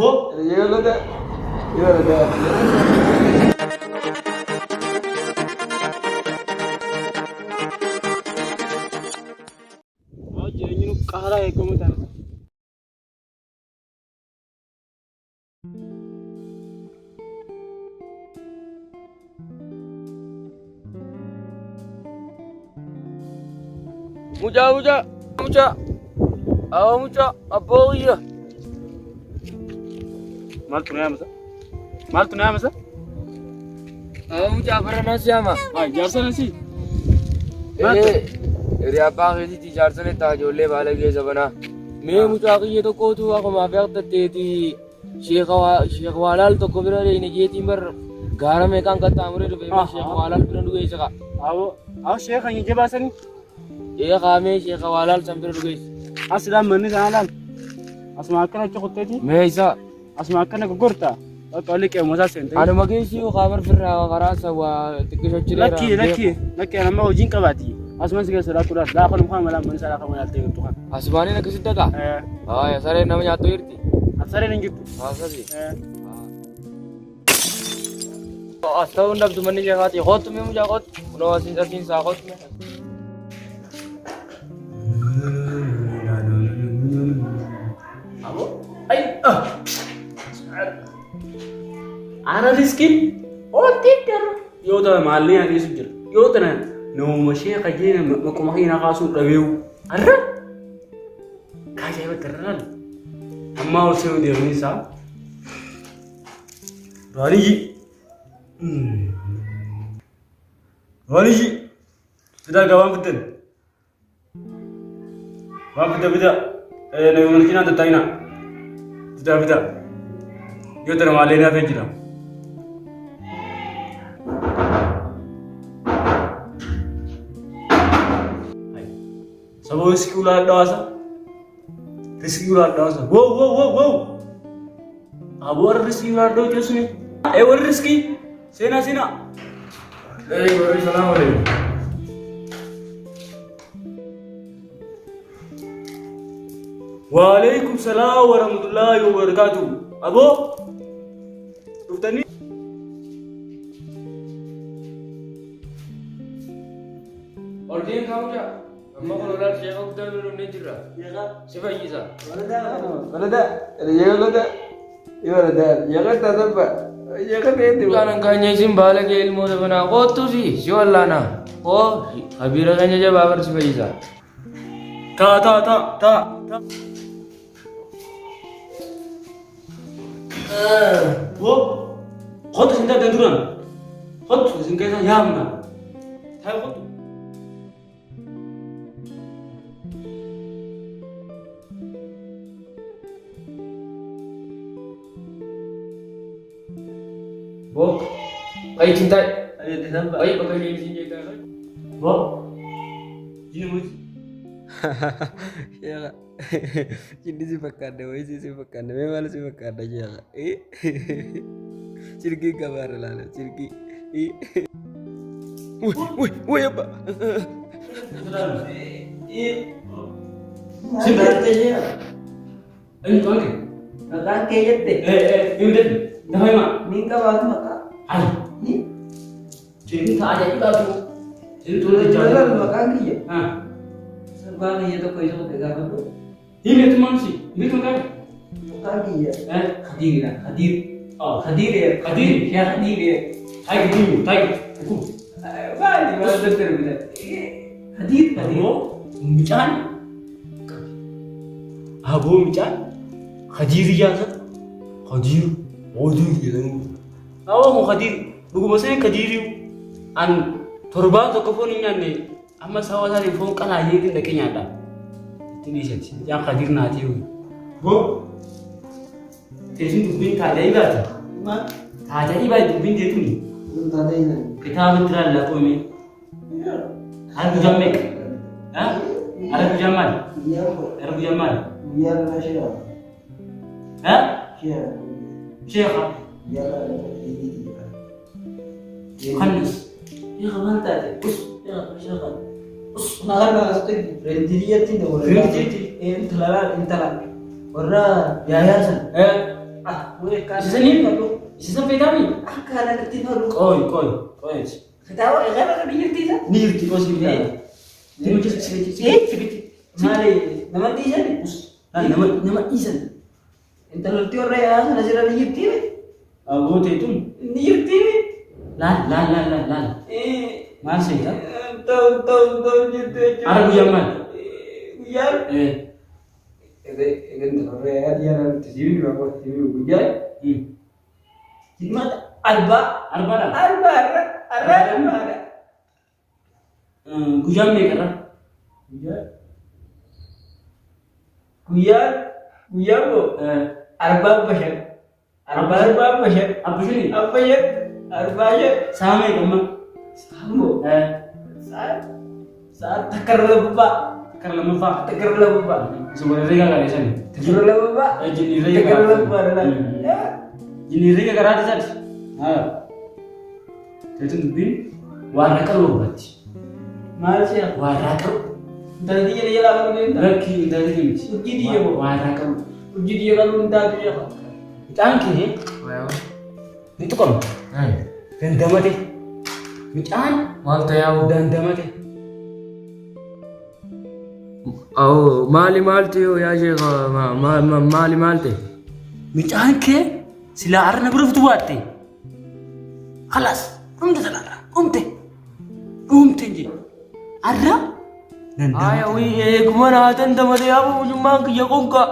वो ये वाला था ये वाला था Mau jireenyi nu qaaraa eegamu ta'a. Mucaa awwa mucaa abboo iyya. Maaltu na yaamasa? awwa mucaa bara nasi ama Jaarsa nasi. hiriyaa abbaa keetiiti jaarsa taa ijoollee baala keessa banaa mee mucaa kiyya tokkootu akkuma fi aktatteeti sheeka waalaal tokko bira deeyne jeetiin bar gaara meeqaan qaxxaamuree dhufe sheeka waalaal bira dhugeessa qa Awo sheekha hin jabaasanii. qaamee sheeka waalaal san bira dhugeessa Asirraan manni sana laal. Asuma akkana achi kutteeti. mee isaa Asuma akkana gurgurtaa. Bakka walii qeemmosaa seentee. anuma keessi yoo qaamar firraa karaa sawaa Lakki nama hojiin qabaati. Asumas keessa laakkuudhaaf laakon mukaan malaan manni isaa laakon malaaltee jirtu kan. asumaaniin akkasitti ta'a aya sareen nama nyaattu jirti Asareen hin jirtu. asasi as ta'uu hin dhabdu manni sheekaati kootu mee mucaa kootu kunoo asiin argiinsaa kootu Ana riskin otiidar yoo ta'e maallee adeesu jira yoo ta'e nama sheeka jeena makuma hiina kaasuun dhabeewu arra kaajaa'iba garraan ammaa ol seenuu deemanii isaa Raaliji fidaa gabaan fiddan waan fidda nama malkinaan tattaa'ina fidaa yoo ta'e maallee naafee jira. Sabo riski ulah dawasa. Wow. Abu war riski ulah daw jasni. War riski. Sena. salaam alaikum Waalaikumsalam warahmatullahi wabarakatuh. Abu Duftani. Ordiin kamu cak amma kun ular sheeka kutaa bira dhufnee jirra si fayyisa walada yeeka tasabba yeeka teetti ulaan kaanya isin baala kee ilmoota banaa koottusi si wallaana koo habiira keenya jabaa bar si fayyisa Ta. Wo Khotu sinta danduran. Khotu sin kaisa yamna. Thai khotu. Wo ay cintai Ayo disamba. ay pakai di sini jaga Wo Jini muji. ya kak ini si fakanda woi si fakanda memang si fakanda ya kak cirki kabar lah cirki woi apa Sinta ya Ayo tuanke. kakak kayaknya deh Yaudah. Dah mak. minta waktu maka Ayo. ini Jadi tak ada juga tu. Jadi tu dah jalan jalan. maka dia Ah. sekarang ini tuh kau itu pegang apa Ini tu mana sih? Ini tu kan? maka dia Hadir. Oh, hadir ya Hadir. ya hadir ya Hai dulu, hai. Aku. balik mana terbilang hadir Abu, bican. Abu bican. Hadir ya kan? Hadir. Hadir gitu. Awak mau hadir. Buku bahasa hadir. An torba atau kau ni nyanyi. Amma sawa sari phone kala yekin da kenya da. Tini shi ya hadir na tiyo. Bo. Tesin dubin ta dai ba ta. ma Ta dai ba dubin je tuni. entah deh ini Kita mitra la ko me. Har ku jamme. Ha? Har ku jammal. Har ku jammal. biar nasional Ha? ya Sheikha. biar Khanis. ya kaman tadi ya Nah, kan pasti rendiriya tidak boleh. Rendiri. Intalan. warra yaayaasan. Isisaniin isisan beekami. Akka haala irratti falu. Qoy. Kitaaba kana kan biyyattiisa. Ni jirti qosi bitaa. Ni jirti sibiti. Maali nama dhiisan? Nama dhiisan. Intalatti warra yaayaasan asirra ni jirti. Abootee tun. Ni jirti. Laal. Maal seeta? Ta'u jettee. Ara guyyaan maal? Guyyaan? Egan warra yaayaasan tisibii baako tisibii guyyaan. Himata arbaadha. Arbaadha. Guyyaan meeqarra? Guyyaan boo arbaan bashan. Saa meeqamma? Saamboo. Saat takar lammaffaa. Takar lammaffaa. Sebenarnya nggak ada sana. Takar lammaffaa. Takar lammaffaa. Jinirnya nggak ada sana. Itu tuh warna keruh berarti. Mal siya. Warna keruh. Tadi dia jalan dulu. Lagi tadi ini. Uji dia boo. Warna keruh. Uji dia kalau tadi dia. Cangkih. Itu kan. Ganda mati. Micaan. Malte yaa'u. Ganda mati. Oh, maali maalte yoo yaa sheekha maali maalte? Micaan kee silaa arna biriftu baatte. Khalas. Dhumte talaadha. Dhumte inji. Arra. Aya wii eeguma naatan damate yaa buujummaan kiyya qonqa.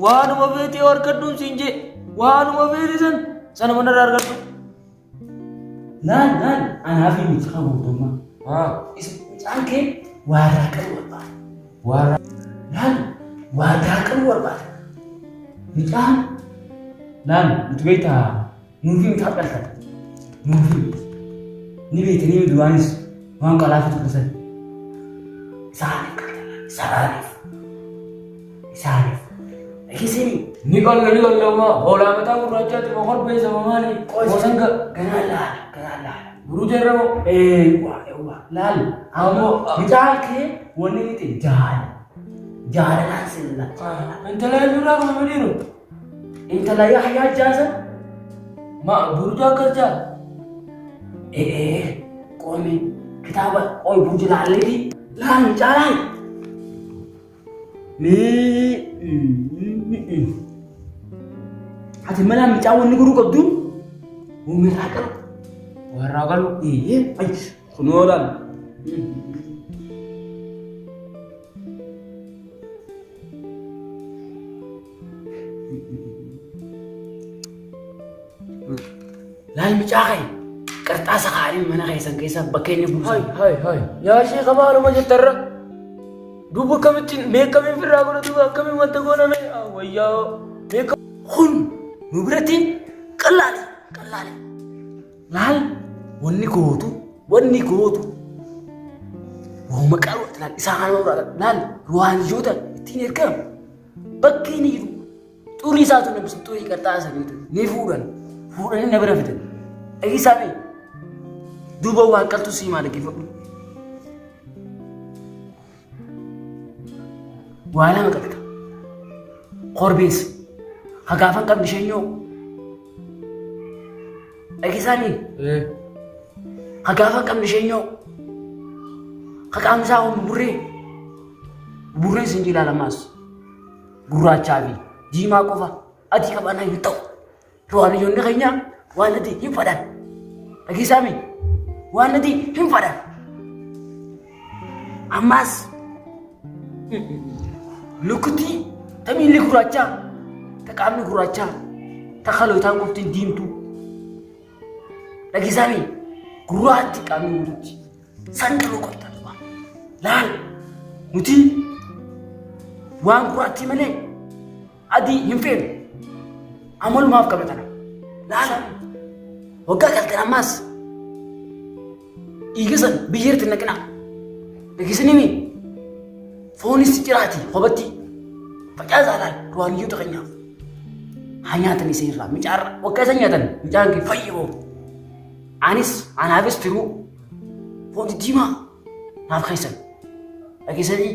Waanuma beetee harkadhuun siin jee. Waanuma beete sana manarraa argadhu. Laal. Anaaf hin miti qabuutummaa. Micaan kee waadaa qabu barbaada. Laal waadaa qabu barbaada. Micaan laal nuti beektaa nuufii miti haqalfata. Nuufii ni beekanii miti waanis waan qalaafatu kutusan. Isaaniif. Eegisini. Ni qalla maa hoolaa mataa gurraachaatti boqor beesa mamaani. Qoosanga. Ganaa laala. Buruu jarramoo. Laal ammoo micaan kee wanni miti jaalalaan sirna. Intala eenyurraa kuma fedhiinu? Intala Yahyaa Jaasan. Buruu jaakkas jaa? Qoomi kitaaba burji laalleeti. Laal micaalaan. Ati malaan micaa wanni guruu qabdu uumirraa qabu. Warraa galu. Kunoo laal. Laal micaa kee qarxaasa kaadhiin mana keessan keessa bakka inni buusan. Hai. Yaa sheekha maaluma jettarra? Duuba akkamittiin meeqamiin firraa godhatu akkamiin wanta gooname? Wayyaa meeqa. Kun nu biratti qallaale. Laal wanni gootu waanuma qaluutti laal isaan laal ruwaaniyyoota ittiin ergamu bakki inni jiru xurii isaatu namni xurii qarxaasa ni fuudhanii na bira fidan. Eegisaame duuba waan qaltu sii maal dhaggeeffadhu. Waa lama qabda. Korbeessa. Hagaafan qabdi shenyoo. Eegisaanii. Hagaafan qabdi shenyoo. Haqaan isaa kun burreen siin ilaalamaas. Gurraachaa fi diimaa qofa adii qabaan hin ta'u. Ruwaaniyyoonni keenya waan adii hin fadhan. Eegisaami waan adii hin fadhan. Ammaas lukkutii tamiilli gurraachaa taqaamni gurraachaa takkalootaan qoftiin diimtuu. Eegisaami gurraatti qaamni guutuutti sanqaloo qoftaan. Laal nuti waan gurraattii malee adii hin feenu. Amalumaaf qabatana. Laal waggaa galtan ammaas dhiigisan biyyeerti naqina. Eegisanimi foonis jiraati hobatti facaasaa laal ruwaaniyyoota keenyaaf. Haa nyaatan isa irraa micaarra waggaa isa nyaatan micaan kee fayyoo. Anis anaafis firuu foon diimaa naaf keessan. Eegisanii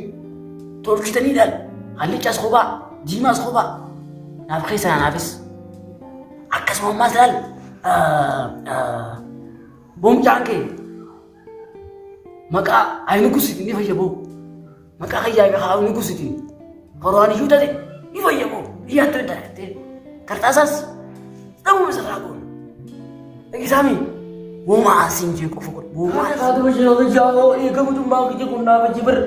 tolchitanii laal hallichaas kophaa diimaas kophaa naaf keessa naafis akkasuma ammaas laal boomcaan kee maqaa ayinu gusitiin ni fayyaboo maqaa kayyaa haa ayinu gusitiin qoraan iyyuu tate ni fayyaboo iyyaattu hin taate kartaasaas dhabuu misirraa goon dhagisaami wooma asiin jee qofa godhu wooma Kaatu bashira gajjaa'oo eegamu tummaa kije kunnaa bajji bar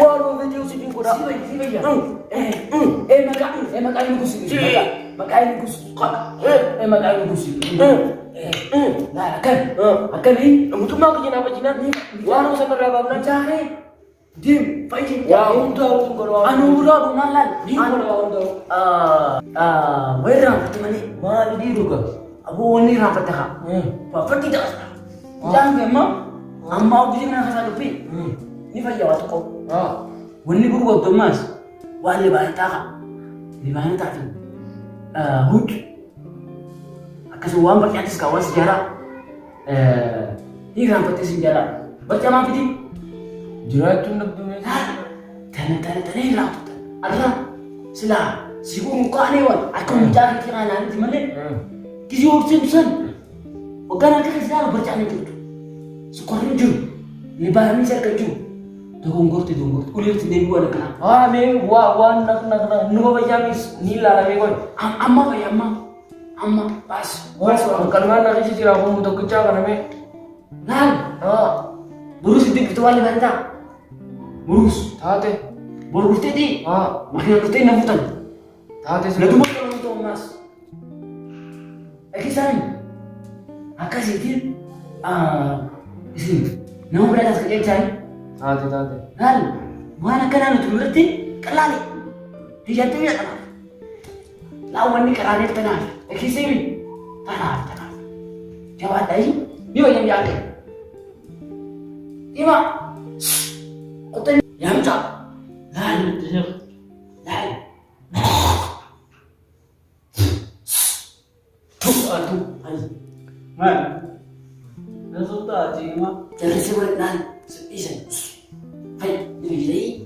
waan oofetee usitiin godha. si fayya maqaa ayinu gusitiin maqaa ayinu gusitiin maqaa ayinu gusitiin Akkanii mutummaa kije naa bajjinaan waan osanarraa baafnaan. Jahe, dim, faijin. Yaa hundaa waliin godha. Anu udah bunalan. Ni godha hundaa. Wera fatimani. Maali diiru ka? Abu wani rapat dah. Bapak tidak. Jangan memang. Amma aku jangan kasar lupi. Ni faijin waktu kau. Wani guru waktu mas. Wali banyak tak. Di mana tak tu? Hud. Akasuan berarti atas kawan sejarah. Ni rapat sejarah. Baca apa sih? Jiraachuun dhabdumee. Tana rapat. Ada sila. Si guru muka ni wan. Aku mencari kira nanti mana? Kisi urus san. Bukan aku kesal bercanda tu. Sekolah ni Lebaran ni saya kerja. Dongor. Ulir tu dia buat nak. Me wan nak nuba bayamis nila la me kon. Amma kaya amma pas. Kalman nak isi tira ko muto kecak kana me. Nan. Burus itu ketua Lebaran. Burus. Taate. Burus tadi. Makin tu tadi nafutan. Taate Lalu sila. mau kalau tu mas. Akisan. Akasih dia. Isi. Nama berada sekian cai. Taate. Hal, mana kan anu mengerti? Kelali. Dia tu ya kan. Lawan ni kerana tenang. Ekisimi. Tenang. Jawab tadi. Dia yang jaga. Ima. Otak yang tak. Lalu. Tu. Man. Resulta aja mah. Jangan sebut nan. Isan. Hai, ini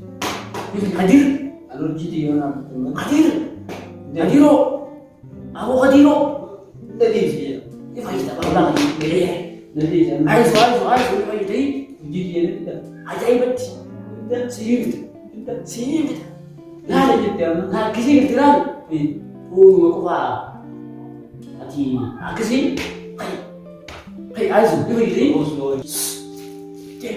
hadir. Alergi dia nak. Hadiro. Aku hadiro. Tadi sih. Ini faiz tak apa lagi. Beda. Tadi sih. Ais. Ini faiz tadi. Uji dia ni tak. Ajaib. Tak Sihir. Nah, jadi apa? Nah, kisi ketiran. Aku apa? Ati, kisi. Hai, Aizu. Ini faiz tadi. Bos. Cek.